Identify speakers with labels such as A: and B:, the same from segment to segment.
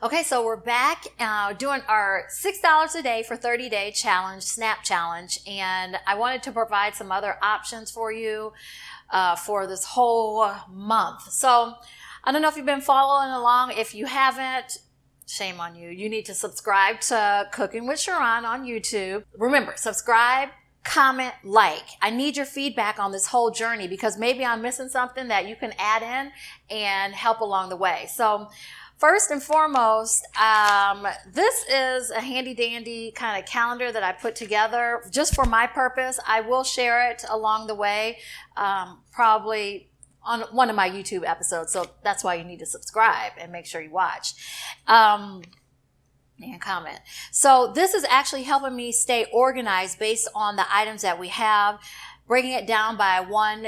A: Okay, so we're back doing our $6 a day for 30-day challenge, SNAP challenge, and I wanted to provide some other options for you for this whole month. So I don't know if you've been following along. If you haven't, shame on you. You need to subscribe to Cooking with Cheron on YouTube. Remember, subscribe, comment, like. I need your feedback on this whole journey because maybe I'm missing something that you can add in and help along the way. So first and foremost, this is a handy dandy kind of calendar that I put together just for my purpose. I will share it along the way, probably on one of my YouTube episodes. So that's why you need to subscribe and make sure you watch. And comment. So this is actually helping me stay organized based on the items that we have, breaking it down by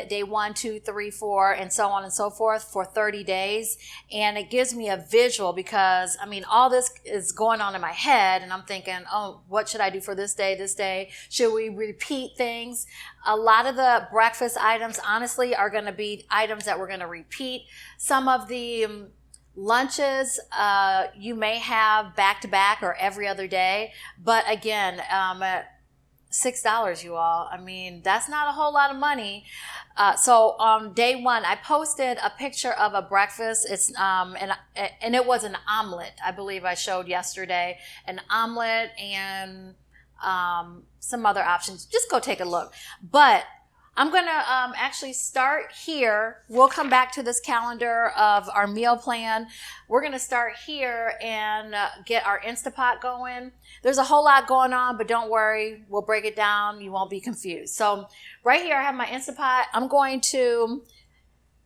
A: day 1, 2, 3, 4, and so on and so forth for 30 days. And it gives me a visual because, I mean, all this is going on in my head and I'm thinking, oh, what should I do for this day, this day? Should we repeat things? A lot of the breakfast items, honestly, are going to be items that we're going to repeat. Some of the lunches, you may have back to back or every other day. But again, $6, you all. I mean, that's not a whole lot of money. So on day 1, I posted a picture of a breakfast. It's and it was an omelet. I believe I showed yesterday an omelet and some other options. Just go take a look. But I'm going to actually start here. We'll come back to this calendar of our meal plan. We're going to start here and get our Instapot going. There's a whole lot going on, but don't worry. We'll break it down. You won't be confused. So right here, I have my Instapot. I'm going to,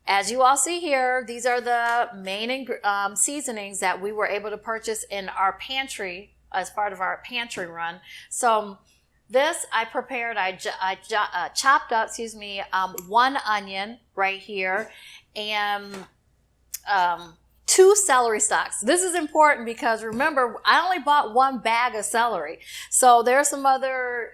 A: as you all see here, these are the main seasonings that we were able to purchase in our pantry as part of our pantry run. So this I prepared, I chopped up, 1 onion right here and 2 celery stalks. This is important because remember, I only bought 1 bag of celery. So there's some other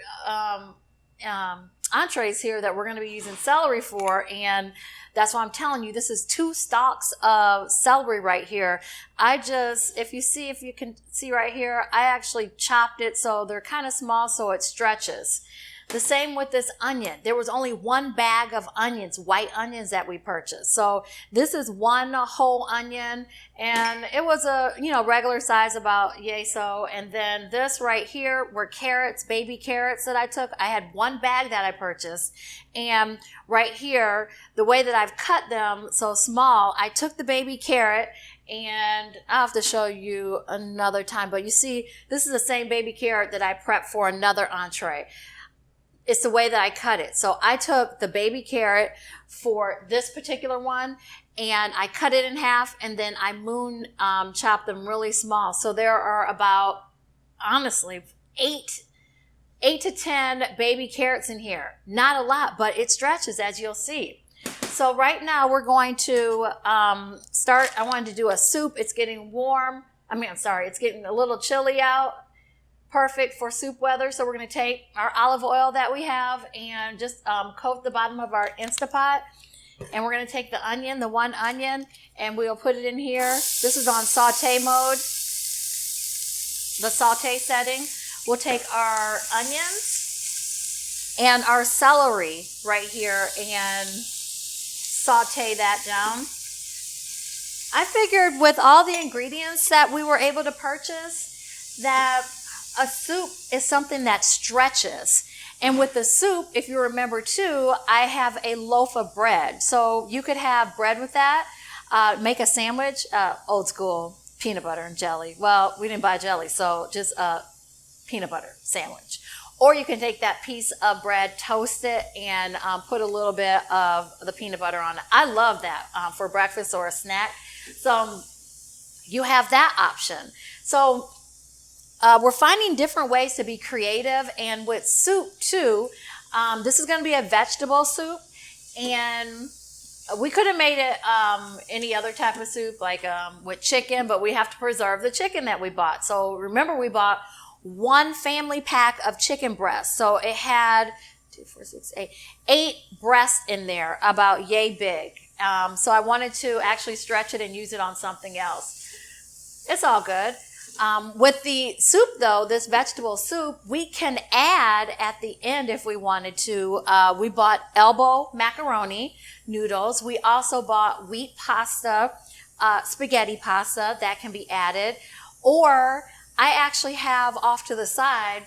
A: entrees here that we're going to be using celery for, and that's why I'm telling you, this is 2 stalks of celery right here. If you can see right here, I actually chopped it so they're kind of small so it stretches. The same with this onion. There was only 1 bag of onions, white onions that we purchased. So this is 1 whole onion, and it was a, regular size, about yay so. And then this right here were carrots, baby carrots that I took. I had 1 bag that I purchased. And right here, the way that I've cut them so small, I took the baby carrot, and I'll have to show you another time. But you see, this is the same baby carrot that I prepped for another entree. It's the way that I cut it. So I took the baby carrot for this particular one and I cut it in half, and then I chopped them really small. So there are about, honestly, 8 to 10 baby carrots in here. Not a lot, but it stretches, as you'll see. So right now we're going to start. I wanted to do a soup. It's getting warm. It's getting a little chilly out. Perfect for soup weather. So we're going to take our olive oil that we have and just coat the bottom of our Instapot. And we're going to take the onion, the 1 onion, and we'll put it in here. This is on saute mode, the saute setting. We'll take our onions and our celery right here and saute that down. I figured with all the ingredients that we were able to purchase that a soup is something that stretches. And with the soup, if you remember too, I have a loaf of bread. So you could have bread with that, make a sandwich, old school, peanut butter and jelly. Well, we didn't buy jelly, so just a peanut butter sandwich. Or you can take that piece of bread, toast it, and put a little bit of the peanut butter on it. I love that for breakfast or a snack. So you have that option. So we're finding different ways to be creative, and with soup too, this is going to be a vegetable soup, and we could have made it any other type of soup, like with chicken, but we have to preserve the chicken that we bought. So remember, we bought 1 family pack of chicken breasts. So it had 8 breasts in there, about yay big. So I wanted to actually stretch it and use it on something else. It's all good. With the soup, though, this vegetable soup, we can add at the end if we wanted to. We bought elbow macaroni noodles. We also bought wheat pasta, spaghetti pasta that can be added. Or I actually have off to the side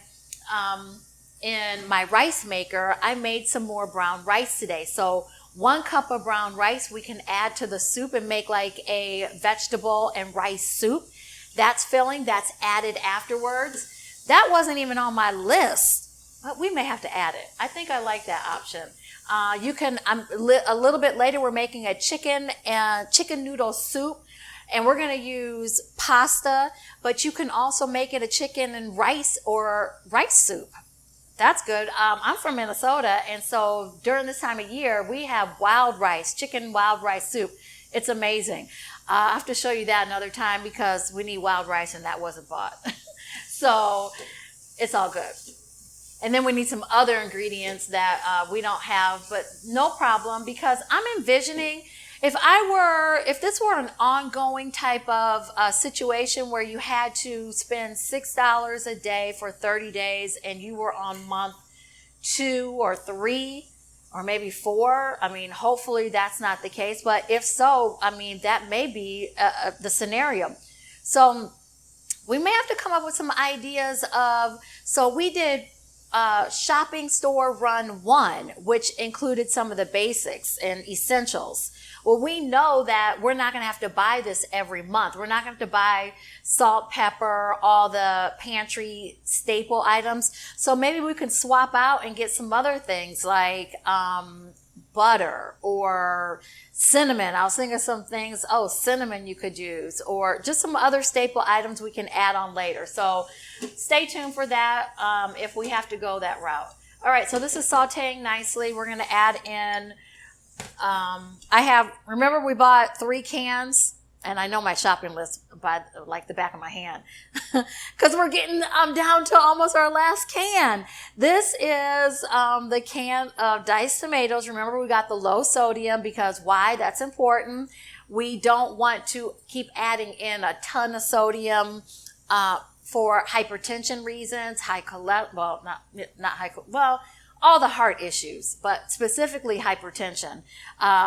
A: in my rice maker, I made some more brown rice today. So 1 cup of brown rice we can add to the soup and make like a vegetable and rice soup. That's filling, that's added afterwards. That wasn't even on my list, but we may have to add it. I think I like that option. You can, a little bit later, we're making a chicken noodle soup, and we're going to use pasta, but you can also make it a chicken and rice or rice soup. That's good. I'm from Minnesota, and so during this time of year, we have wild rice, chicken wild rice soup. It's amazing. I have to show you that another time because we need wild rice and that wasn't bought. So it's all good. And then we need some other ingredients that we don't have, but no problem, because I'm envisioning if this were an ongoing type of situation where you had to spend $6 a day for 30 days and you were on month 2 or 3 or maybe 4, I mean, hopefully that's not the case. But if so, I mean, that may be the scenario. So we may have to come up with some ideas so we did shopping store run 1, which included some of the basics and essentials. Well, we know that we're not going to have to buy this every month. We're not going to have to buy salt, pepper, all the pantry staple items. So maybe we can swap out and get some other things like butter or cinnamon. I was thinking of some things. Oh, cinnamon you could use, or just some other staple items we can add on later. So stay tuned for that if we have to go that route. All right, so this is sauteing nicely. We're going to add in remember we bought 3 cans, and I know my shopping list by like the back of my hand because we're getting down to almost our last can. This is the can of diced tomatoes. Remember, we got the low sodium because why? That's important. We don't want to keep adding in a ton of sodium for hypertension reasons, high cholesterol, all the heart issues, but specifically hypertension.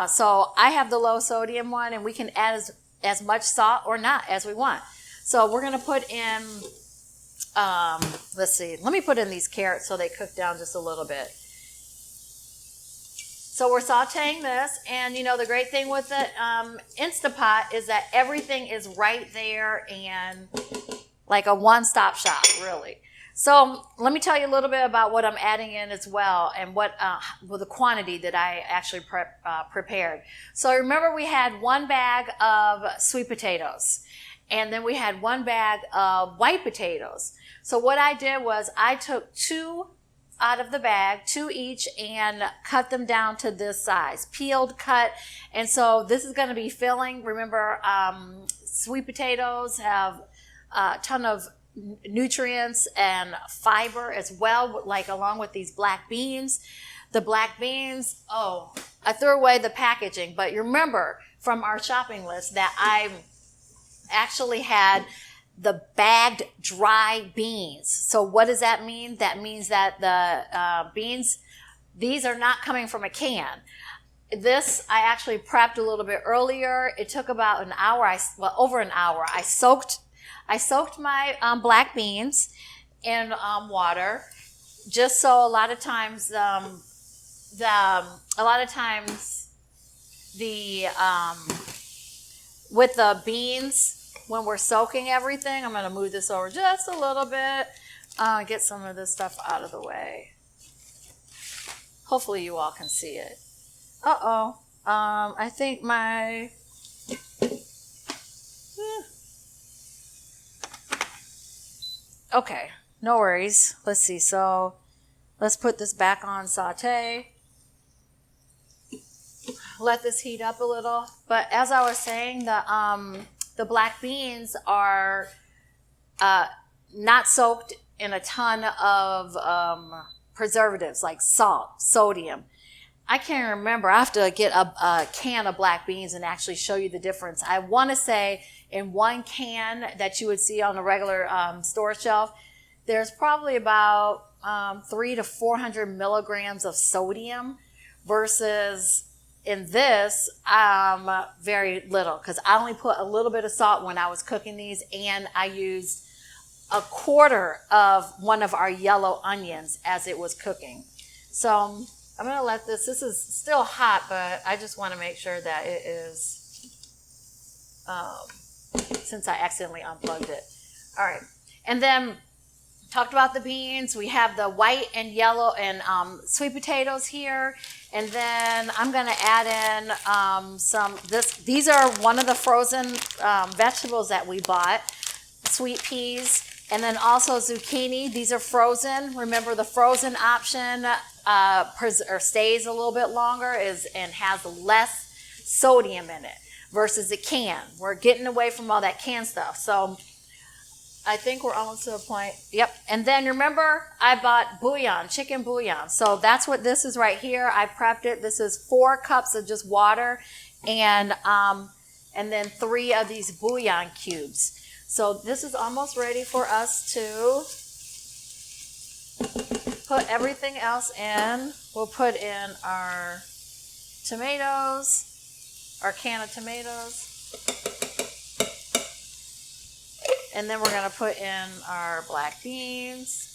A: So I have the low sodium one, and we can add as much salt or not as we want. So we're going to put in, let's see, let me put in these carrots so they cook down just a little bit. So we're sauteing this, and you know, the great thing with the Instapot is that everything is right there and like a one-stop shop, really. So let me tell you a little bit about what I'm adding in as well, and what the quantity that I actually prepared. So remember, we had 1 bag of sweet potatoes, and then we had 1 bag of white potatoes. So what I did was I took 2 out of the bag, 2 each, and cut them down to this size, peeled, cut. And so this is going to be filling. Remember, sweet potatoes have a ton of nutrients and fiber as well, like along with these black beans. The black beans, I threw away the packaging, but you remember from our shopping list that I actually had the bagged dry beans. So what does that mean? That means that the beans, these are not coming from a can. This I actually prepped a little bit earlier. It took about an hour, over an hour. I soaked my black beans in water, just so a lot of times with the beans, when we're soaking everything, I'm going to move this over just a little bit, get some of this stuff out of the way. Hopefully you all can see it. I think my okay, no worries. Let's see. So let's put this back on saute. Let this heat up a little. But as I was saying, the black beans are not soaked in a ton of preservatives like salt, sodium. I can't remember. I have to get a can of black beans and actually show you the difference. I want to say in one can that you would see on a regular store shelf, there's probably about 300 to 400 milligrams of sodium versus in this, very little, because I only put a little bit of salt when I was cooking these, and I used a quarter of one of our yellow onions as it was cooking. So I'm going to let this is still hot, but I just want to make sure that it is, since I accidentally unplugged it. All right. And then talked about the beans. We have the white and yellow and sweet potatoes here. And then I'm going to add in these are one of the frozen vegetables that we bought, sweet peas, and then also zucchini. These are frozen. Remember, the frozen option stays a little bit longer and has less sodium in it versus the can. We're getting away from all that canned stuff. So I think we're almost to a point. Yep. And then remember, I bought bouillon, chicken bouillon. So that's what this is right here. I prepped it. This is 4 cups of just water and then 3 of these bouillon cubes. So this is almost ready for us to put everything else in. We'll put in our tomatoes, our can of tomatoes. And then we're going to put in our black beans.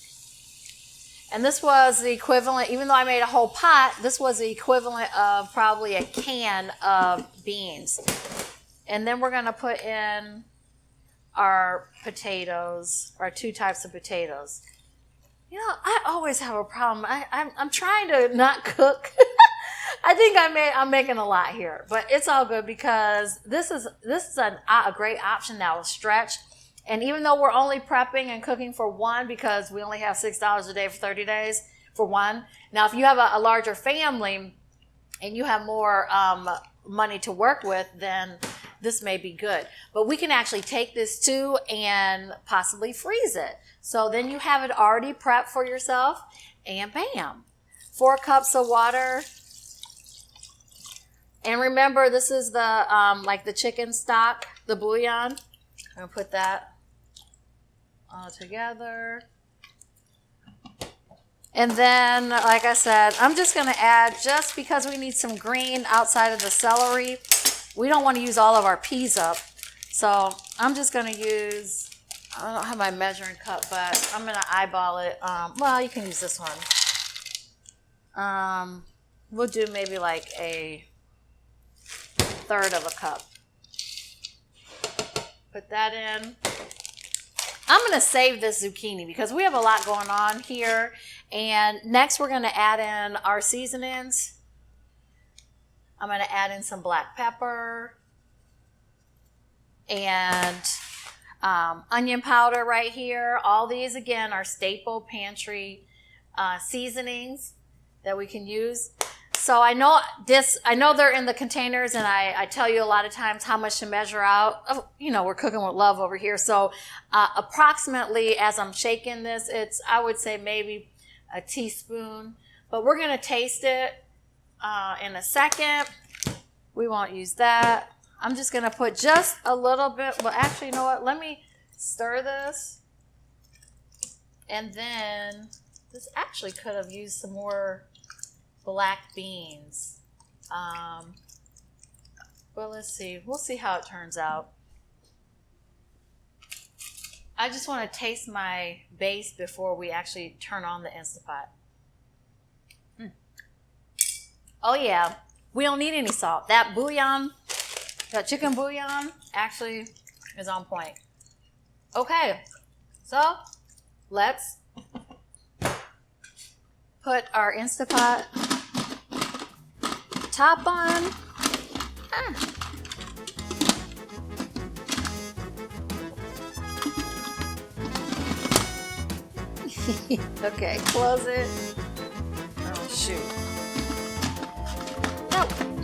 A: And this was the equivalent, even though I made a whole pot, this was the equivalent of probably a can of beans. And then we're going to put in our potatoes, our 2 types of potatoes. You know, I always have a problem. I'm trying to not cook. I think I'm making a lot here, but it's all good because this is a great option that will stretch. And even though we're only prepping and cooking for one because we only have $6 a day for 30 days for one. Now, if you have a larger family and you have more money to work with, then this may be good. But we can actually take this too and possibly freeze it. So then you have it already prepped for yourself and bam, 4 cups of water. And remember, this is the like the chicken stock, the bouillon. I'm going to put that all together. And then, like I said, I'm just going to add, just because we need some green outside of the celery, we don't want to use all of our peas up. So I'm just going to use, I don't have my measuring cup, but I'm going to eyeball it. Well, you can use this one. We'll do maybe like a 1/3 of a cup. Put that in. I'm going to save this zucchini because we have a lot going on here. And next we're going to add in our seasonings. I'm going to add in some black pepper and onion powder right here. All these, again, are staple pantry seasonings that we can use. So I know they're in the containers, and I tell you a lot of times how much to measure out. You know, we're cooking with love over here. So approximately, as I'm shaking this, I would say maybe a teaspoon. But we're going to taste it in a second. We won't use that. I'm just going to put just a little bit. Well, actually, you know what? Let me stir this. And then this actually could have used some more black beans. Well, let's see. We'll see how it turns out. I just want to taste my base before we actually turn on the Instapot. Oh yeah, we don't need any salt. That bouillon, that chicken bouillon actually is on point. Okay, so let's put our Instapot top on. Okay, close it. Oh shoot.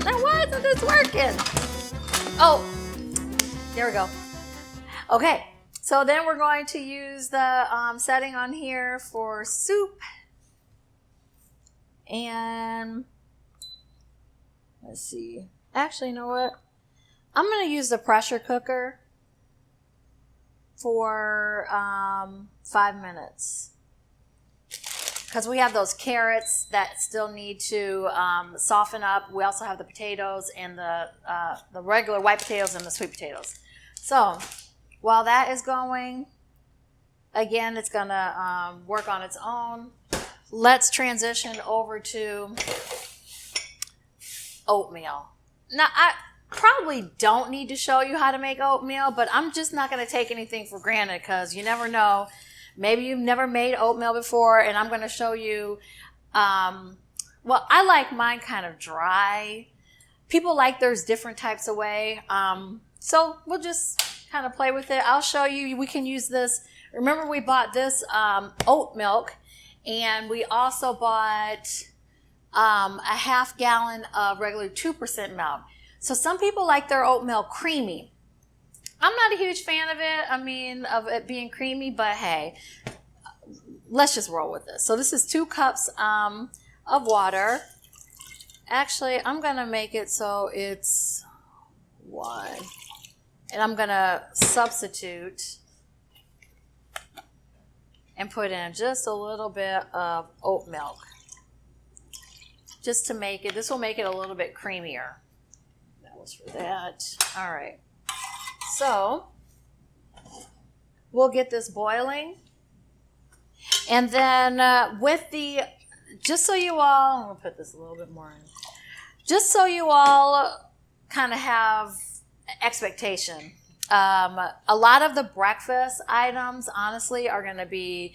A: No, why isn't this working? Oh, there we go. Okay, so then we're going to use the setting on here for soup. And let's see. Actually, you know what? I'm going to use the pressure cooker for 5 minutes. Because we have those carrots that still need to soften up. We also have the potatoes and the regular white potatoes and the sweet potatoes. So while that is going, again, it's going to work on its own. Let's transition over to oatmeal. Now, I probably don't need to show you how to make oatmeal, but I'm just not going to take anything for granted because you never know. Maybe you've never made oatmeal before, and I'm going to show you. Well, I like mine kind of dry. People like theirs different types of way. So we'll just kind of play with it. I'll show you. We can use this. Remember, we bought this oat milk, and we also bought a half gallon of regular 2% milk. So some people like their oatmeal creamy. I'm not a huge fan of it. I mean, of it being creamy, but hey, let's just roll with this. So this is 2 cups of water. Actually, I'm going to make it so it's 1. And I'm going to substitute and put in just a little bit of oat milk. Just to make it, this will make it a little bit creamier. That was for that. All right. So we'll get this boiling. And then with the, just so you all, I'm going to put this a little bit more in. Just so you all kind of have expectation. A lot of the breakfast items, honestly, are going to be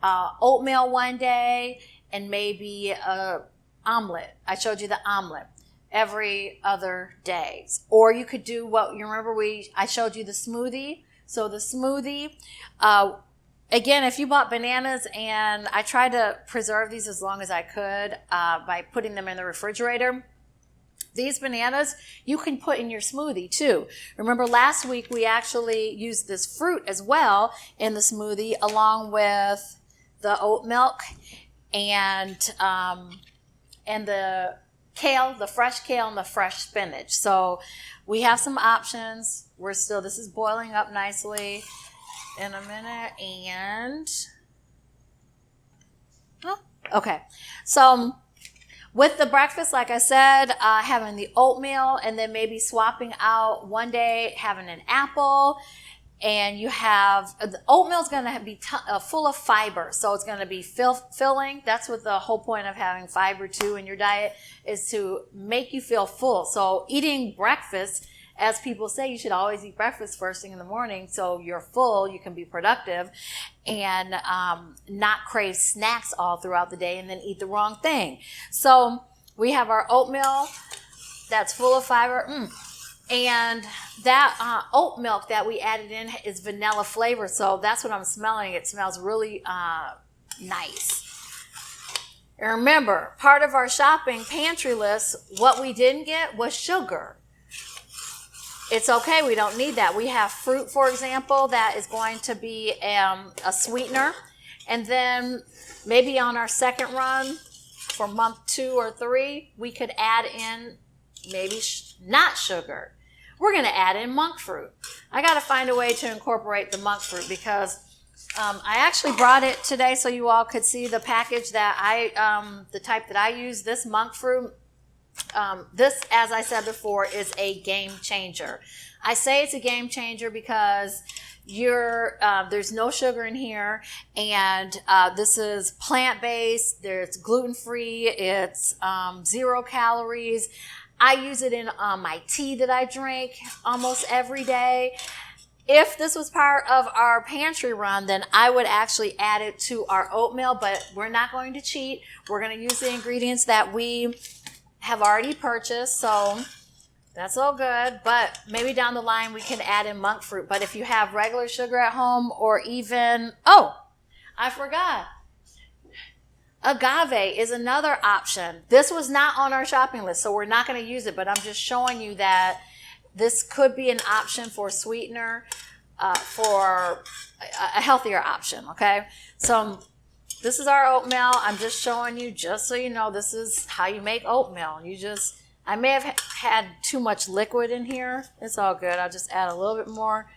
A: oatmeal one day and maybe a omelet. I showed you the omelet every other day. Or you could do what you remember I showed you the smoothie. So the smoothie, again, if you bought bananas, and I tried to preserve these as long as I could by putting them in the refrigerator. These bananas you can put in your smoothie too. Remember last week we actually used this fruit as well in the smoothie along with the oat milk and the kale, the fresh kale and the fresh spinach. So we have some options. This is boiling up nicely in a minute okay. So with the breakfast, like I said, having the oatmeal and then maybe swapping out one day having an apple. And you have, the oatmeal is going to be full of fiber. So it's going to be filling. That's what the whole point of having fiber too in your diet is, to make you feel full. So eating breakfast, as people say, you should always eat breakfast first thing in the morning so you're full, you can be productive, and not crave snacks all throughout the day and then eat the wrong thing. So we have our oatmeal that's full of fiber. And that oat milk that we added in is vanilla flavor. So that's what I'm smelling. It smells really nice. And remember, part of our shopping pantry list, what we didn't get was sugar. It's okay. We don't need that. We have fruit, for example, that is going to be a sweetener. And then maybe on our second run for month 2 or 3, we could add in maybe not sugar. We're going to add in monk fruit. I got to find a way to incorporate the monk fruit because I actually brought it today so you all could see the package that the type that I use, this monk fruit. This, as I said before, is a game changer. I say it's a game changer because there's no sugar in here, and this is plant-based. It's gluten-free. It's 0 calories. I use it in my tea that I drink almost every day. If this was part of our pantry run, then I would actually add it to our oatmeal, but we're not going to cheat. We're going to use the ingredients that we have already purchased, so that's all good. But maybe down the line we can add in monk fruit. But if you have regular sugar at home, or even, I forgot. Agave is another option. This was not on our shopping list, so we're not going to use it, but I'm just showing you that this could be an option for sweetener, for a healthier option, okay? So this is our oatmeal. I'm just showing you, just so you know, this is how you make oatmeal. I may have had too much liquid in here. It's all good. I'll just add a little bit more.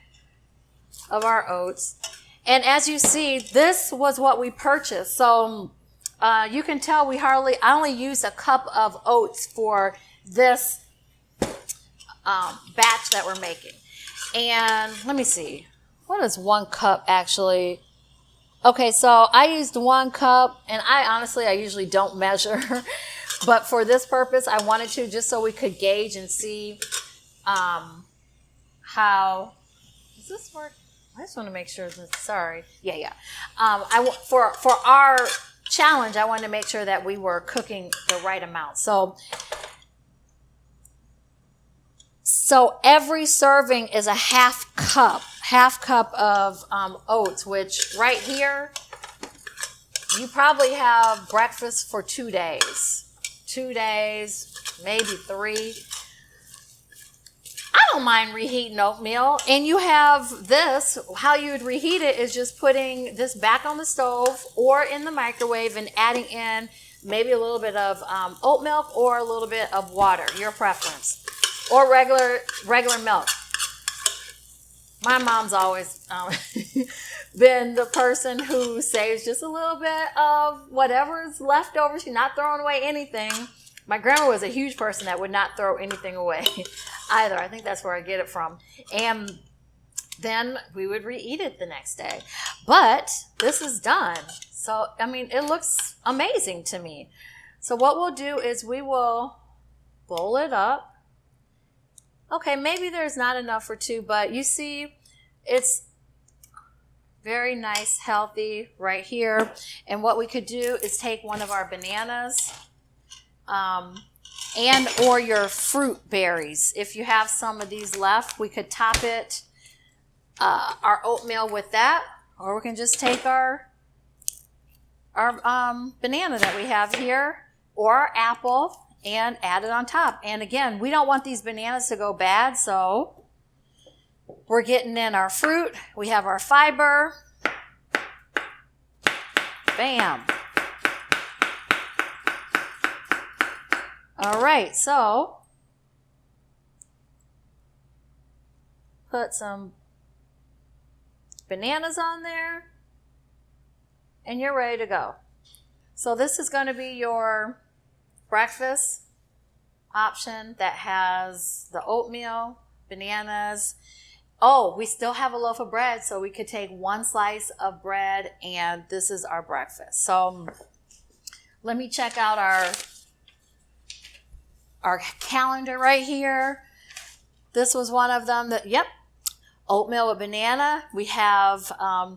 A: of our oats. And as you see, this was what we purchased. So you can tell I only used a cup of oats for this batch that we're making. And let me see, what is 1 cup actually? Okay, so I used 1 cup, and I usually don't measure, but for this purpose, I wanted to just so we could gauge and see how, does this work? I just want to make sure that, sorry. Yeah. For our challenge, I wanted to make sure that we were cooking the right amount. So every serving is a half cup of oats, which right here, you probably have breakfast for 2 days. 2 days, maybe 3. I don't mind reheating oatmeal. And you have this, how you would reheat it is just putting this back on the stove or in the microwave and adding in maybe a little bit of oat milk or a little bit of water, your preference, or regular milk. My mom's always been the person who saves just a little bit of whatever's left over. She's not throwing away anything. My grandma was a huge person that would not throw anything away either. I think that's where I get it from. And then we would reheat it the next day. But this is done. So, I mean, it looks amazing to me. So what we'll do is we will bowl it up. Okay, maybe there's not enough for 2, but you see it's very nice, healthy right here. And what we could do is take one of our bananas and or your fruit berries. If you have some of these left, we could top it, our oatmeal with that, or we can just take our banana that we have here or our apple and add it on top. And again, we don't want these bananas to go bad, so we're getting in our fruit. We have our fiber. Bam. All right, so put some bananas on there, and you're ready to go. So this is going to be your breakfast option that has the oatmeal, bananas. Oh, we still have a loaf of bread, so we could take 1 slice of bread, and this is our breakfast. So let me check out our calendar right here. This was one of them that, yep, oatmeal with banana. We have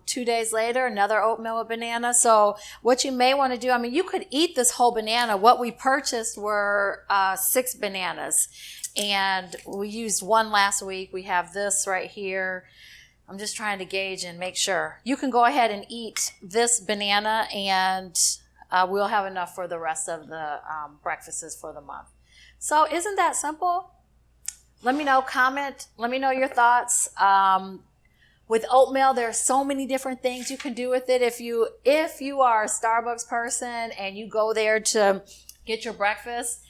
A: 2 days later, another oatmeal with banana. So what you may want to do, I mean, you could eat this whole banana. What we purchased were 6 bananas, and we used 1 last week. We have this right here. I'm just trying to gauge and make sure. You can go ahead and eat this banana, and we'll have enough for the rest of the breakfasts for the month. So isn't that simple? Let me know, comment, let me know your thoughts. With oatmeal, there are so many different things you can do with it. If you are a Starbucks person and you go there to get your breakfast,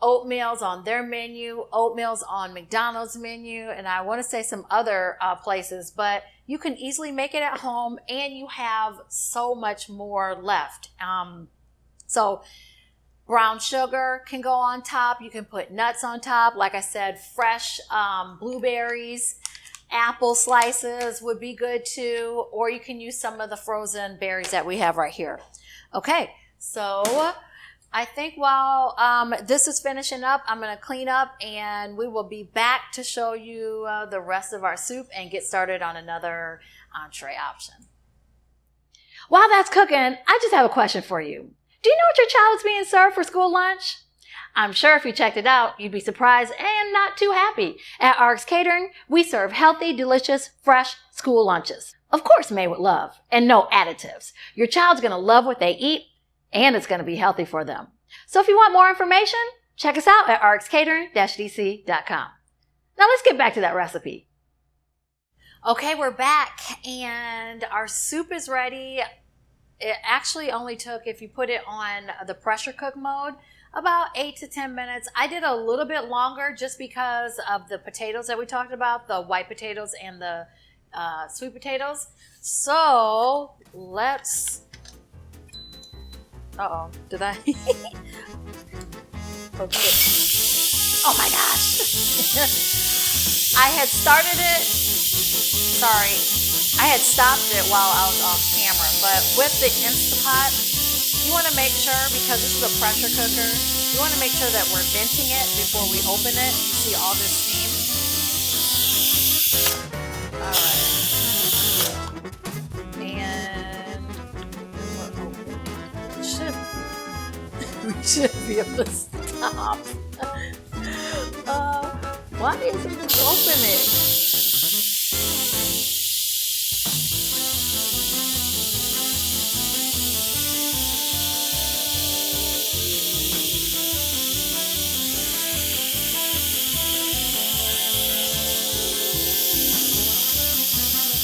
A: oatmeal's on their menu, oatmeal's on McDonald's menu, and I want to say some other places, but you can easily make it at home and you have so much more left. So brown sugar can go on top. You can put nuts on top. Like I said, fresh blueberries, apple slices would be good too. Or you can use some of the frozen berries that we have right here. Okay, so I think while this is finishing up, I'm going to clean up and we will be back to show you the rest of our soup and get started on another entree option. While that's cooking, I just have a question for you. Do you know what your child is being served for school lunch? I'm sure if you checked it out, you'd be surprised and not too happy. At Rx Catering, we serve healthy, delicious, fresh school lunches. Of course, made with love and no additives. Your child's going to love what they eat, and it's going to be healthy for them. So if you want more information, check us out at rxcatering-dc.com. Now let's get back to that recipe. Okay, we're back, and our soup is ready. It actually only took, if you put it on the pressure cook mode, about 8 to 10 minutes. I did a little bit longer just because of the potatoes that we talked about, the white potatoes and the sweet potatoes. So let's. Did I? Okay. Oh my gosh! I had started it. Sorry, I had stopped it while I was off camera. But with the Instapot, you want to make sure, because this is a pressure cooker, you want to make sure that we're venting it before we open it. You see all this steam. All right, and we should be able to stop. Why isn't this opening?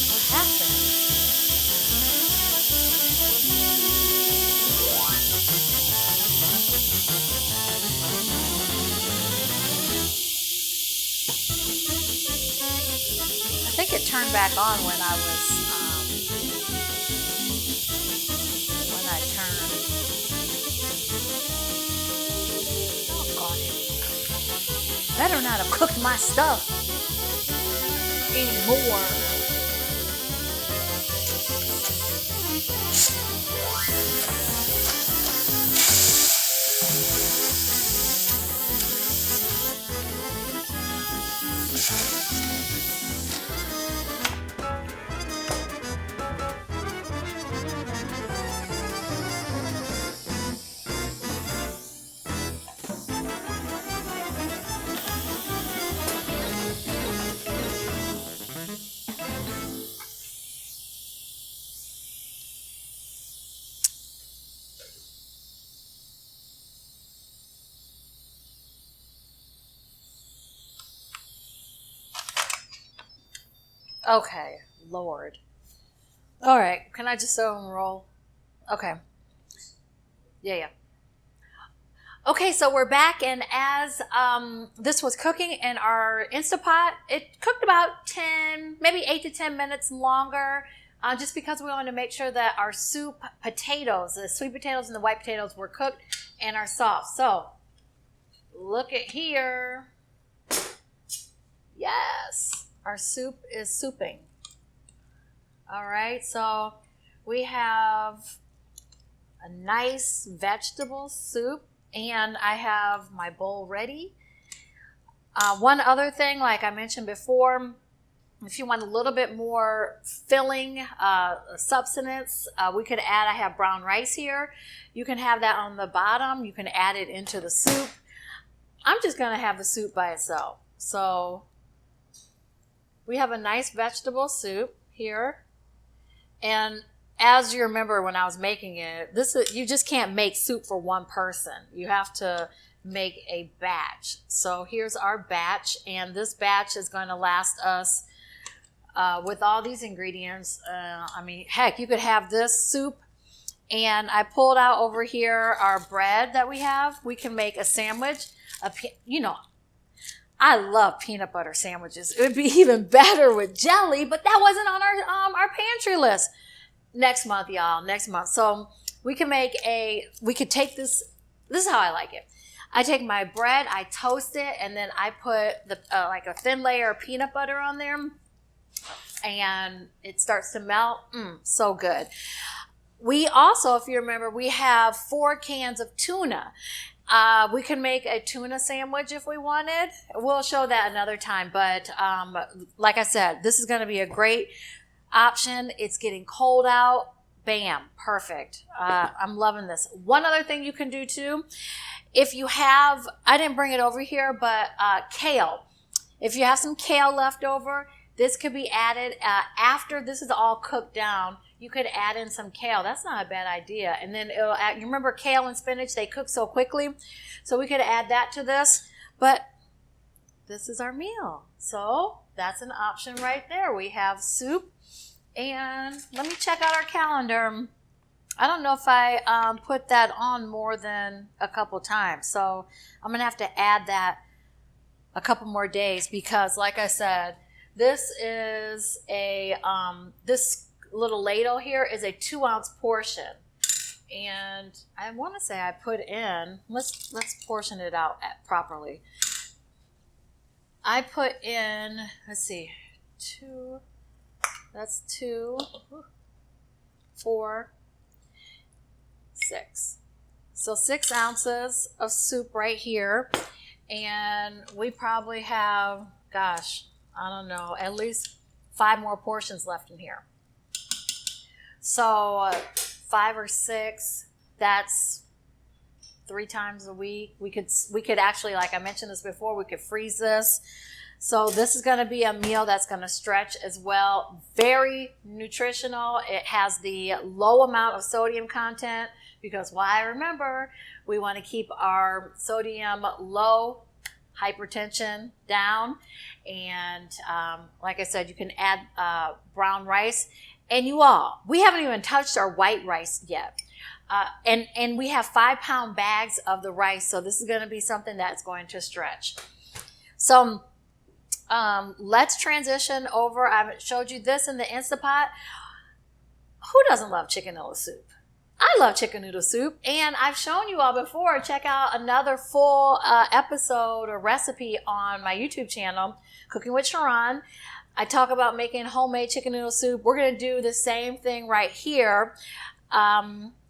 A: What happened? I think it turned back on when I turned. Doggone it. Better not have cooked my stuff anymore. Okay, Lord. All right, can I just roll? Okay. Yeah. Okay, so we're back, and as this was cooking in our Instapot, it cooked about 10, maybe 8 to 10 minutes longer, just because we wanted to make sure that our soup potatoes, the sweet potatoes and the white potatoes, were cooked and are soft. So, look at here. Yes. Our soup is souping. All right, so we have a nice vegetable soup, and I have my bowl ready. One other thing, like I mentioned before, if you want a little bit more filling substance, we could add, I have brown rice here. You can have that on the bottom. You can add it into the soup. I'm just going to have the soup by itself. So we have a nice vegetable soup here. And as you remember when I was making it, you just can't make soup for one person. You have to make a batch. So here's our batch, and this batch is going to last us with all these ingredients. I mean, heck, you could have this soup, and I pulled out over here our bread that we have. We can make a sandwich. I love peanut butter sandwiches. It would be even better with jelly, but that wasn't on our pantry list. Next month, y'all. Next month. So we could take this. This is how I like it. I take my bread, I toast it, and then I put like a thin layer of peanut butter on there, and it starts to melt. So good. We also, if you remember, we have 4 cans of tuna. We can make a tuna sandwich if we wanted. We'll show that another time. But like I said, this is going to be a great option. It's getting cold out. Bam. Perfect. I'm loving this. One other thing you can do too, if you have, I didn't bring it over here, but kale. If you have some kale left over, this could be added after this is all cooked down. You could add in some kale. That's not a bad idea. And then you remember kale and spinach, they cook so quickly. So we could add that to this. But this is our meal. So that's an option right there. We have soup. And let me check out our calendar. I don't know if I put that on more than a couple times. So I'm going to have to add that a couple more days because, like I said, This is this little ladle here is a 2-ounce portion. And I want to say I put in, let's portion it out properly. I put in, let's see, 2, that's 2, 4, 6. So 6 ounces of soup right here. And we probably have, gosh, I don't know, at least 5 more portions left in here. So 5 or 6, that's 3 times a week. We could actually, like I mentioned this before, we could freeze this. So this is going to be a meal that's going to stretch as well. Very nutritional. It has the low amount of sodium content because why? Remember, we want to keep our sodium low, hypertension down. And like I said, you can add brown rice. And we haven't even touched our white rice yet. And we have 5-pound bags of the rice. So this is going to be something that's going to stretch. So let's transition over. I've showed you this in the Instapot. Who doesn't love chicken noodle soup? I love chicken noodle soup, and I've shown you all before. Check out another full episode or recipe on my YouTube channel, Cooking with Cheron. I talk about making homemade chicken noodle soup. We're going to do the same thing right here.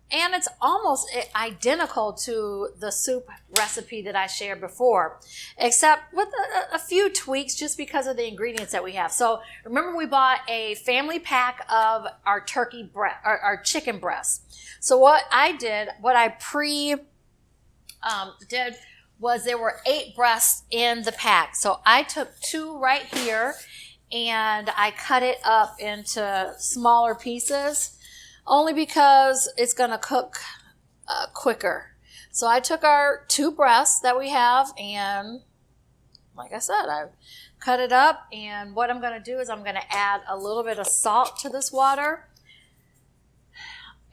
A: And it's almost identical to the soup recipe that I shared before, except with a few tweaks just because of the ingredients that we have. So remember, we bought a family pack of our our chicken breast. So what I did was there were 8 breasts in the pack. So I took 2 right here and I cut it up into smaller pieces. Only because it's going to cook quicker. So I took our 2 breasts that we have and, like I said, I cut it up. And what I'm going to do is I'm going to add a little bit of salt to this water.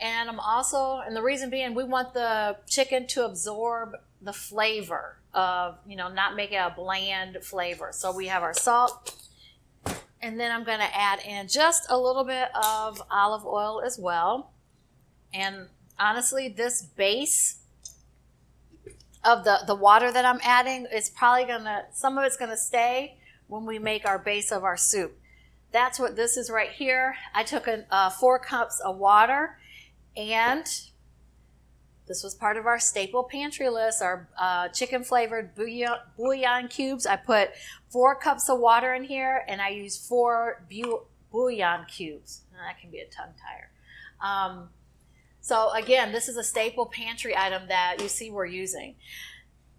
A: And and the reason being, we want the chicken to absorb the flavor of, not make it a bland flavor. So we have our salt. And then I'm going to add in just a little bit of olive oil as well. And honestly, this base of the water that I'm adding is probably some of it's going to stay when we make our base of our soup. That's what this is right here. I took 4 cups of water, and this was part of our staple pantry list, our chicken flavored bouillon cubes. I put 4 cups of water in here, and I used 4 bouillon cubes. That can be a tongue tire. So again, this is a staple pantry item that you see we're using.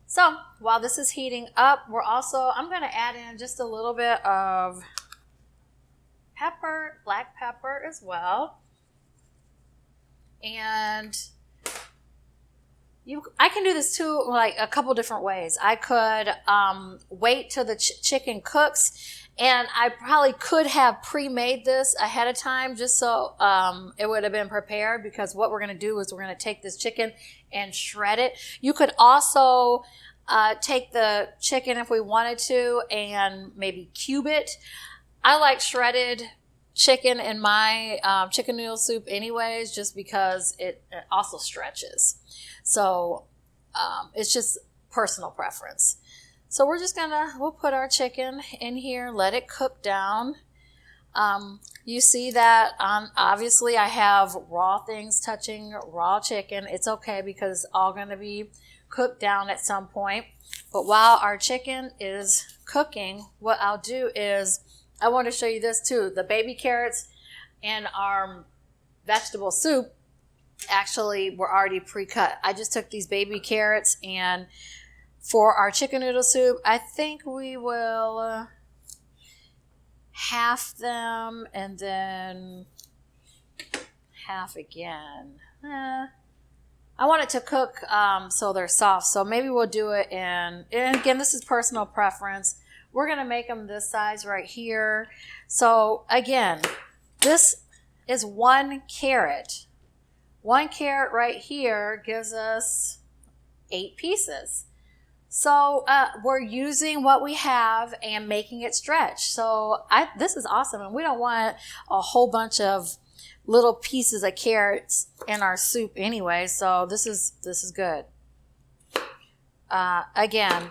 A: So while this is heating up, I'm going to add in just a little bit of pepper, black pepper as well. And I can do this too, like a couple different ways. I could wait till the chicken cooks, and I probably could have pre-made this ahead of time just so it would have been prepared, because what we're going to do is we're going to take this chicken and shred it. You could also take the chicken if we wanted to and maybe cube it. I like shredded chicken in my chicken noodle soup anyways, just because it also stretches. So it's just personal preference. So we'll put our chicken in here, let it cook down. You see that obviously I have raw things touching raw chicken. It's okay because it's all going to be cooked down at some point. But while our chicken is cooking, what I'll do is I want to show you this too. The baby carrots and our vegetable soup actually were already pre-cut. I just took these baby carrots, and for our chicken noodle soup, I think we will half them and then half again. I want it to cook so they're soft, so maybe we'll do it and again, this is personal preference. We're going to make them this size right here. So again, this is 1 carrot. 1 carrot right here gives us 8 pieces. So we're using what we have and making it stretch. So this is awesome. And we don't want a whole bunch of little pieces of carrots in our soup anyway. So this is good. Again,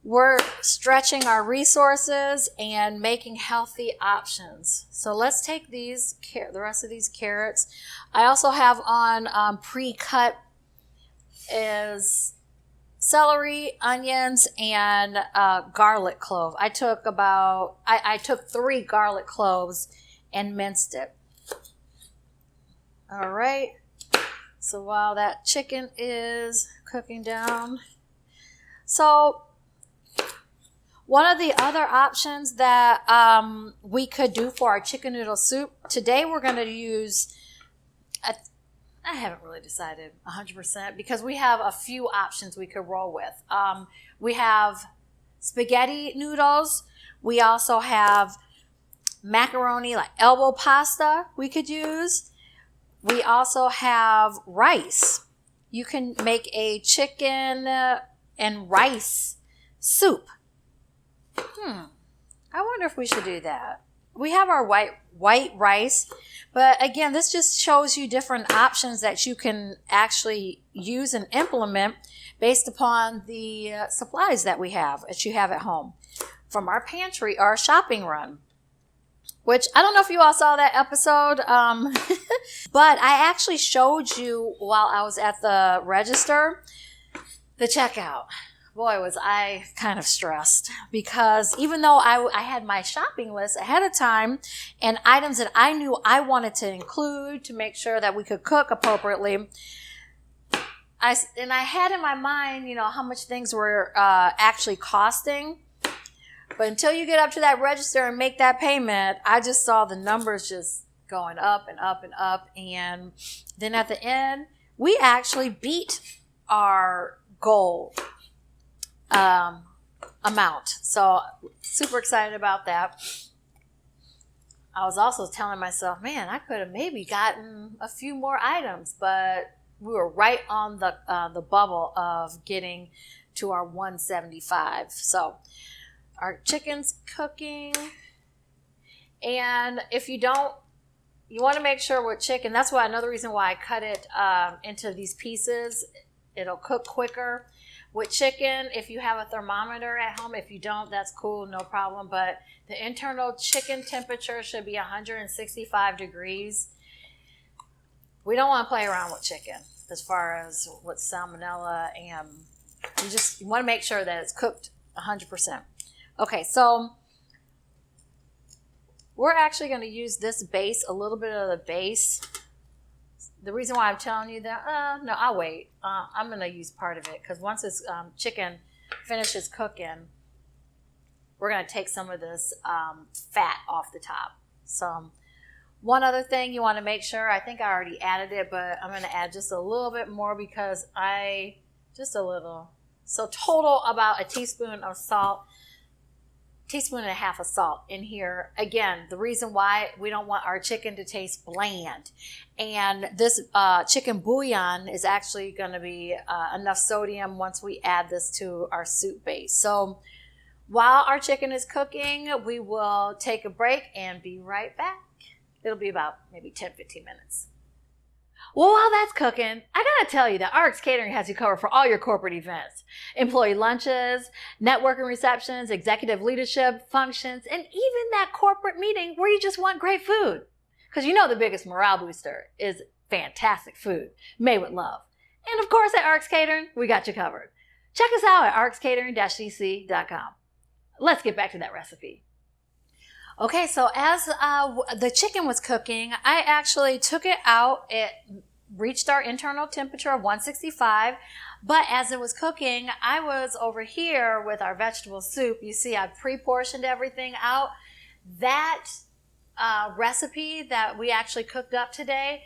A: we're stretching our resources and making healthy options. So let's take the rest of these carrots. I also have on pre-cut is celery, onions, and garlic clove. I took 3 garlic cloves and minced it. All right. So while that chicken is cooking down, so one of the other options that we could do for our chicken noodle soup, today we're going to use, I haven't really decided 100% because we have a few options we could roll with. We have spaghetti noodles. We also have macaroni, like elbow pasta we could use. We also have rice. You can make a chicken and rice soup. I wonder if we should do that. We have our white rice, but again, this just shows you different options that you can actually use and implement based upon the supplies that you have at home from our pantry or shopping run. Which I don't know if you all saw that episode, but I actually showed you while I was at the register the checkout. Boy, was I kind of stressed because even though I had my shopping list ahead of time and items that I knew I wanted to include to make sure that we could cook appropriately, I had in my mind, how much things were actually costing. But until you get up to that register and make that payment, I just saw the numbers just going up and up and up. And then at the end, we actually beat our goal amount. So super excited about that. I was also telling myself, man, I could have maybe gotten a few more items, but we were right on the bubble of getting to our 175. So our chicken's cooking. And if you want to make sure with chicken, that's why another reason why I cut it into these pieces. It'll cook quicker. With chicken, if you have a thermometer at home, if you don't, that's cool, no problem. But the internal chicken temperature should be 165 degrees. We don't want to play around with chicken as far as with salmonella, and you want to make sure that it's cooked 100%. Okay, so we're actually going to use this base, a little bit of the base. The reason why I'm telling you that, no, I'll wait. I'm going to use part of it because once this chicken finishes cooking, we're going to take some of this fat off the top. So one other thing you want to make sure, I think I already added it, but I'm going to add just a little bit more because just a little. So total about a teaspoon of salt. Teaspoon and a half of salt in here. Again, the reason why we don't want our chicken to taste bland. And this chicken bouillon is actually going to be enough sodium once we add this to our soup base. So while our chicken is cooking, we will take a break and be right back. It'll be about maybe 10-15 minutes. Well, while that's cooking, I gotta tell you that Rx Catering has you covered for all your corporate events. Employee lunches, networking receptions, executive leadership functions, and even that corporate meeting where you just want great food. Because the biggest morale booster is fantastic food made with love. And of course at Rx Catering, we got you covered. Check us out at rxcatering-cc.com. Let's get back to that recipe. Okay, so as the chicken was cooking, I actually took it out. It reached our internal temperature of 165, but as it was cooking, I was over here with our vegetable soup. You see, I pre-portioned everything out. That recipe that we actually cooked up today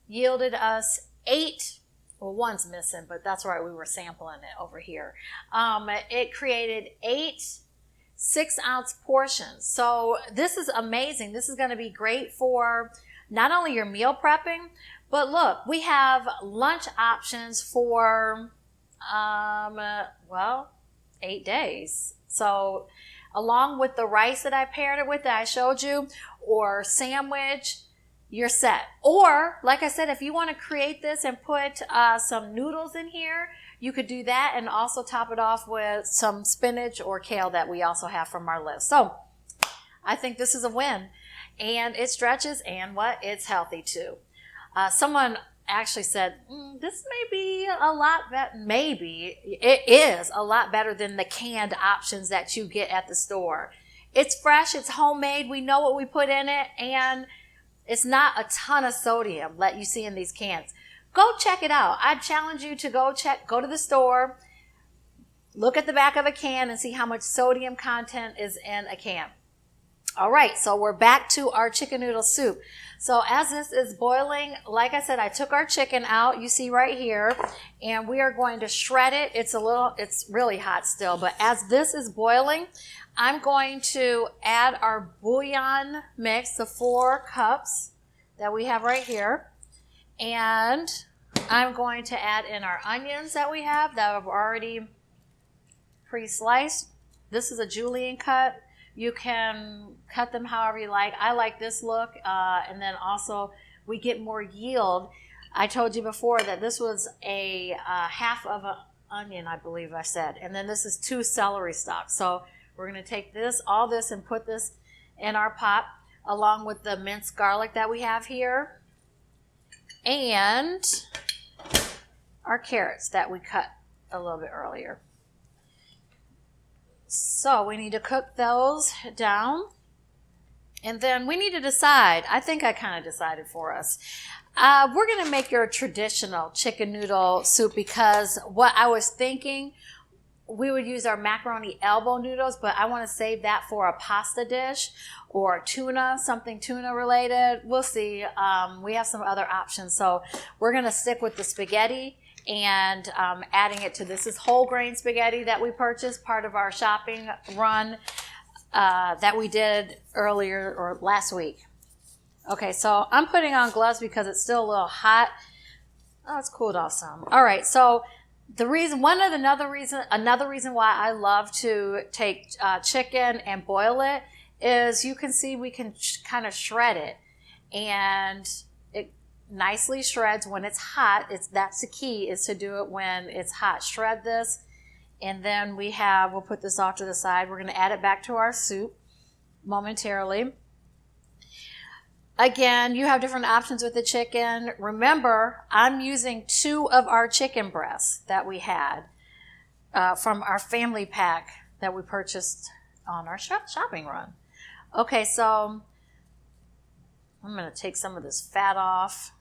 A: yielded us 8, well, one's missing, but that's right, we were sampling it over here. It created 8 6-ounce portions. So this is amazing. This is going to be great for not only your meal prepping, but look, we have lunch options for Well, 8 days. So along with the rice that I paired it with that I showed you, or sandwich, you're set. Or, like I said, if you want to create this and put some noodles in here, you could do that and also top it off with some spinach or kale that we also have from our list. So I think this is a win. And it stretches, and what? It's healthy too. Someone actually said, this may be a lot better. Maybe it is a lot better than the canned options that you get at the store. It's fresh, it's homemade, we know what we put in it, and it's not a ton of sodium that you see in these cans. Go check it out. I challenge you to go to the store, look at the back of a can and see how much sodium content is in a can. All right, so we're back to our chicken noodle soup. So as this is boiling, like I said, I took our chicken out, you see right here, and we are going to shred it. It's really hot still, but as this is boiling, I'm going to add our bouillon mix, the 4 cups that we have right here, and I'm going to add in our onions that we have that I've already pre-sliced. This is a julienne cut. You can cut them however you like. I like this look, and then also we get more yield. I told you before that this was a half of an onion, I believe I said, and then this is 2 celery stalks. So we're going to take all this and put this in our pot along with the minced garlic that we have here and our carrots that we cut a little bit earlier. So we need to cook those down. And then we need to decide. I think I kind of decided for us. We're going to make your traditional chicken noodle soup because what I was thinking, we would use our macaroni elbow noodles, but I want to save that for a pasta dish or tuna, something tuna related. We'll see. We have some other options. So we're going to stick with the spaghetti and adding it to this is whole grain spaghetti that we purchased, part of our shopping run that we did earlier or last week. Okay, so I'm putting on gloves because it's still a little hot. Oh, it's cooled off some. All right, so another reason why I love to take chicken and boil it is you can see we can kind of shred it, and it nicely shreds when it's hot. That's the key, is to do it when it's hot. Shred this, and then we'll put this off to the side. We're going to add it back to our soup momentarily. Again, you have different options with the chicken. Remember, I'm using 2 of our chicken breasts that we had from our family pack that we purchased on our shopping run. Okay, so I'm going to take some of this fat off.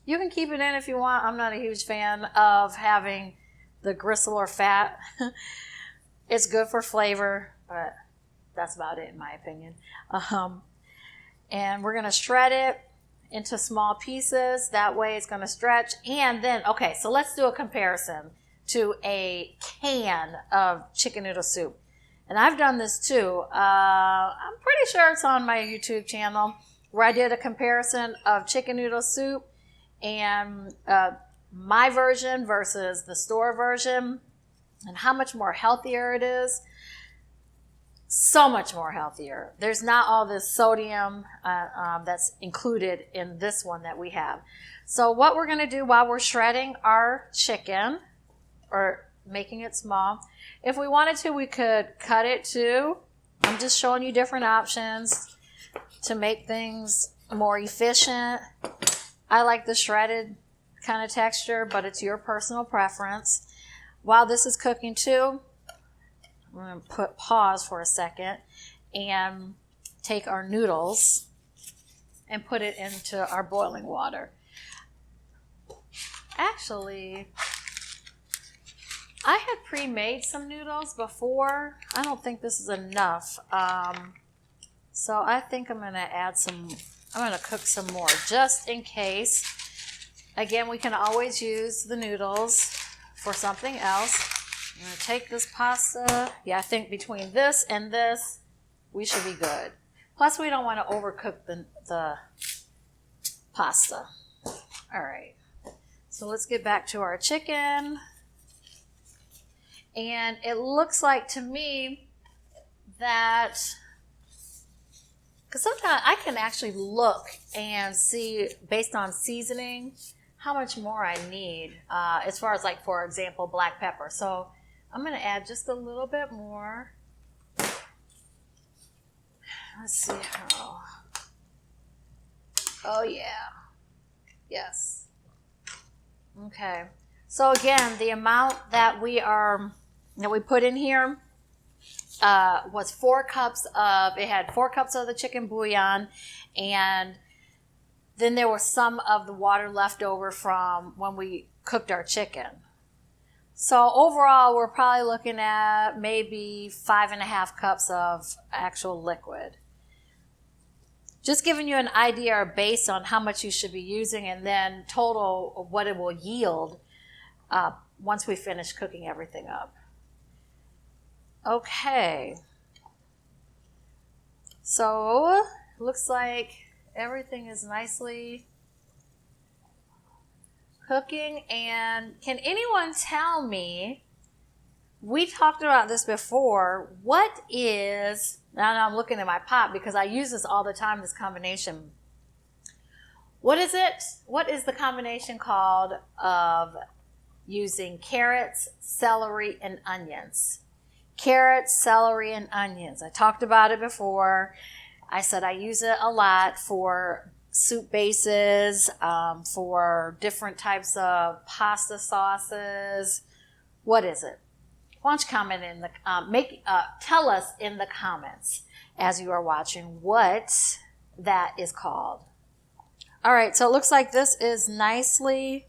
A: You can keep it in if you want. I'm not a huge fan of having the gristle or fat. It's good for flavor, but that's about it in my opinion. And we're going to shred it into small pieces. That way it's going to stretch. And then, okay, so let's do a comparison to a can of chicken noodle soup. And I've done this too. I'm pretty sure it's on my YouTube channel where I did a comparison of chicken noodle soup and my version versus the store version and how much more healthier it is. So much more healthier. There's not all this sodium that's included in this one that we have. So what we're going to do while we're shredding our chicken or making it small, if we wanted to, we could cut it too. I'm just showing you different options to make things more efficient. I like the shredded kind of texture, but it's your personal preference. While this is cooking too, I'm going to pause for a second and take our noodles and put it into our boiling water. Actually, I had pre-made some noodles before. I don't think this is enough. So I think I'm going to cook some more just in case. Again, we can always use the noodles for something else. I'm going to take this pasta. Yeah, I think between this and this, we should be good. Plus, we don't want to overcook the pasta. All right. So let's get back to our chicken. And it looks like to me that, because sometimes I can actually look and see based on seasoning how much more I need as far as, like, for example, black pepper. So I'm going to add just a little bit more. Let's see how. Oh, yeah. Yes. Okay. So again, the amount that we put in here was 4 cups of, it had 4 cups of the chicken bouillon, and then there was some of the water left over from when we cooked our chicken. So overall, we're probably looking at maybe 5.5 cups of actual liquid. Just giving you an idea or base on how much you should be using, and then total of what it will yield once we finish cooking everything up. Okay. So, looks like everything is nicely cooking. And can anyone tell me, we talked about this before, what is, now I'm looking at my pot because I use this all the time, this combination. What is it? What is the combination called of using carrots, celery, and onions? Carrots, celery, and onions. I talked about it before. I said I use it a lot for soup bases, for different types of pasta sauces. What is it? Why don't you comment in the tell us in the comments as you are watching what that is called. All right, so it looks like this is nicely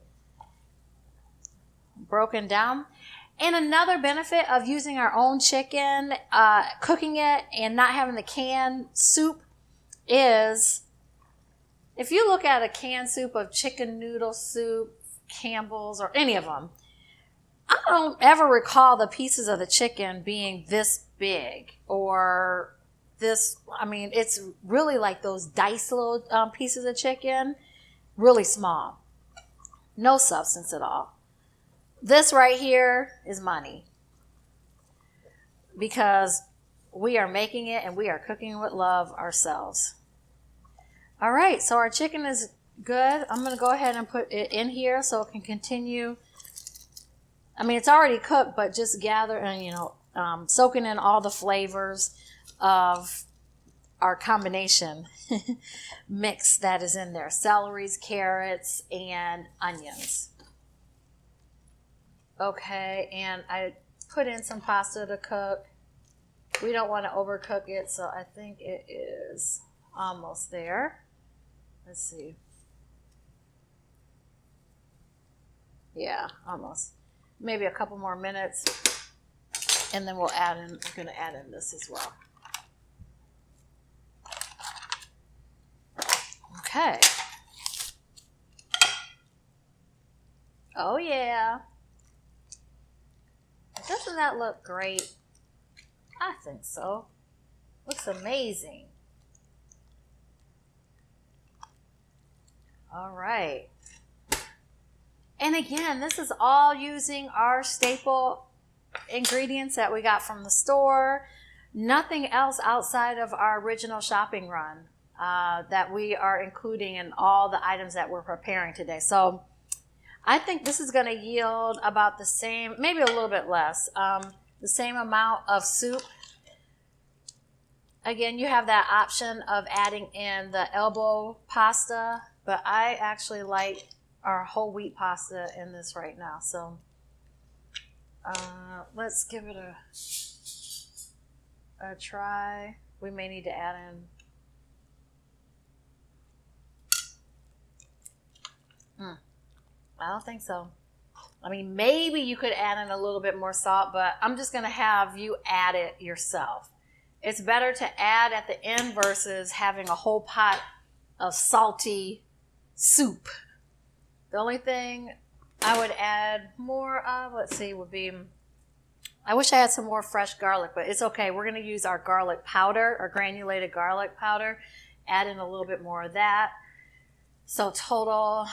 A: broken down. And another benefit of using our own chicken, cooking it and not having the canned soup is, if you look at a canned soup of chicken noodle soup, Campbell's, or any of them, I don't ever recall the pieces of the chicken being this big or this. I mean, it's really like those diced little pieces of chicken, really small. No substance at all. This right here is money because we are making it and we are cooking with love ourselves. All right, so our chicken is good. I'm going to go ahead and put it in here so it can continue. I mean, it's already cooked, but just gather and, soaking in all the flavors of our combination mix that is in there. Celeries, carrots, and onions. Okay, and I put in some pasta to cook. We don't want to overcook it, so I think it is almost there. Let's see. Yeah, almost. Maybe a couple more minutes, and then we're going to add in this as well. Okay. Oh, yeah. Doesn't that look great? I think so. Looks amazing. All right. And again, this is all using our staple ingredients that we got from the store. Nothing else outside of our original shopping run that we are including in all the items that we're preparing today. So I think this is going to yield about the same, maybe a little bit less, the same amount of soup. Again, you have that option of adding in the elbow pasta, but I actually like our whole wheat pasta in this right now. So let's give it a try. We may need to add in. I don't think so. I mean, maybe you could add in a little bit more salt, but I'm just going to have you add it yourself. It's better to add at the end versus having a whole pot of salty soup. The only thing I would add more of, would be, I wish I had some more fresh garlic, but it's okay. We're going to use our garlic powder, our granulated garlic powder, add in a little bit more of that. So total,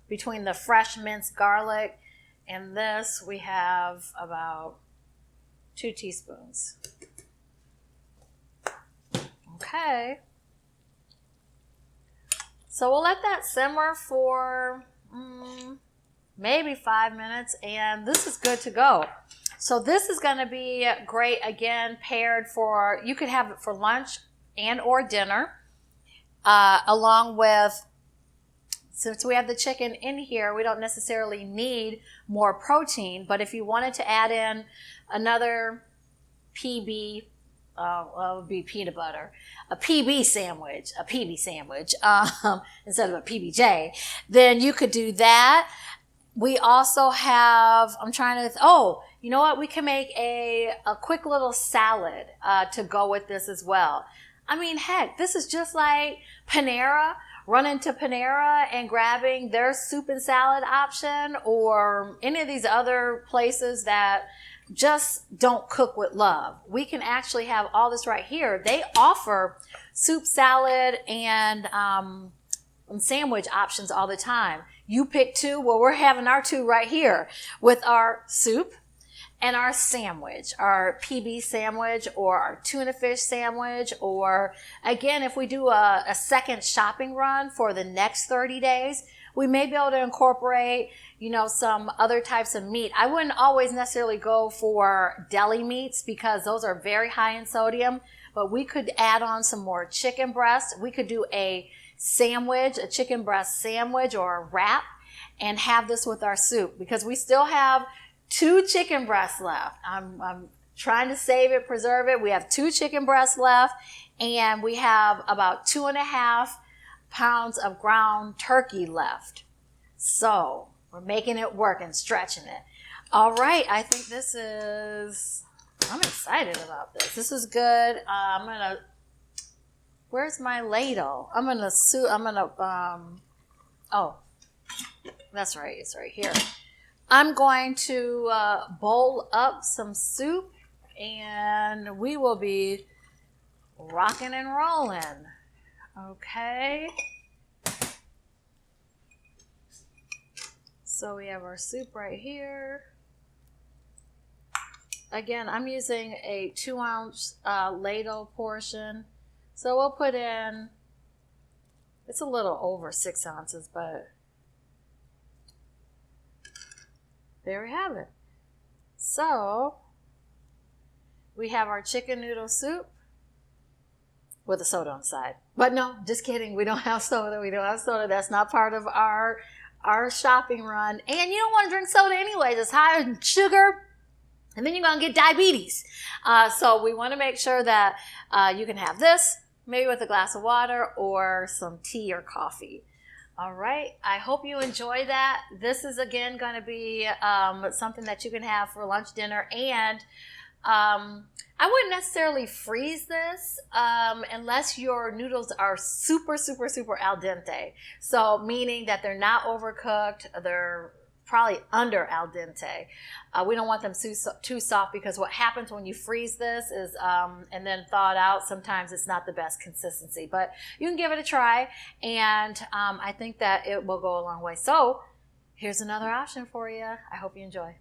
A: between the fresh minced garlic and this, we have about 2 teaspoons. Okay. So we'll let that simmer for maybe 5 minutes, and this is good to go. So this is going to be great, again, paired for, you could have it for lunch and or dinner, along with, since we have the chicken in here, we don't necessarily need more protein, but if you wanted to add in another PB, well, it would be peanut butter, a PB sandwich, instead of a PBJ, then you could do that. We also have, I'm trying to, you know what? We can make a quick little salad to go with this as well. I mean, heck, this is just like Panera, running to Panera and grabbing their soup and salad option, or any of these other places that just don't cook with love. We can actually have all this right here. They offer soup, salad, and sandwich options all the time. You pick 2. Well, we're having our 2 right here with our soup and our sandwich, our PB sandwich or our tuna fish sandwich. Or again, if we do a second shopping run for the next 30 days, we may be able to incorporate, some other types of meat. I wouldn't always necessarily go for deli meats because those are very high in sodium, but we could add on some more chicken breast. We could do a sandwich, a chicken breast sandwich or a wrap, and have this with our soup, because we still have 2 chicken breasts left. I'm trying to save it, preserve it. We have 2 chicken breasts left, and we have about 2.5 pounds of ground turkey left. So we're making it work and stretching it. All right, I think I'm excited about this. This is good. Where's my ladle? That's right. It's right here. I'm going to bowl up some soup, and we will be rocking and rolling. Okay. So we have our soup right here. Again, I'm using a 2-ounce ladle portion. So we'll put in, it's a little over 6 ounces, but there we have it. So we have our chicken noodle soup with a soda on the side. But no, just kidding. We don't have soda. That's not part of our shopping run. And you don't want to drink soda anyways. It's high in sugar, and then you're going to get diabetes. So we want to make sure that you can have this, maybe with a glass of water or some tea or coffee. All right. I hope you enjoy that. This is, again, going to be something that you can have for lunch, dinner, and I wouldn't necessarily freeze this unless your noodles are super, super, super al dente. So meaning that they're not overcooked, they're probably under al dente. We don't want them too soft, because what happens when you freeze this is, and then thaw it out, sometimes it's not the best consistency. But you can give it a try, and I think that it will go a long way. So here's another option for you. I hope you enjoy.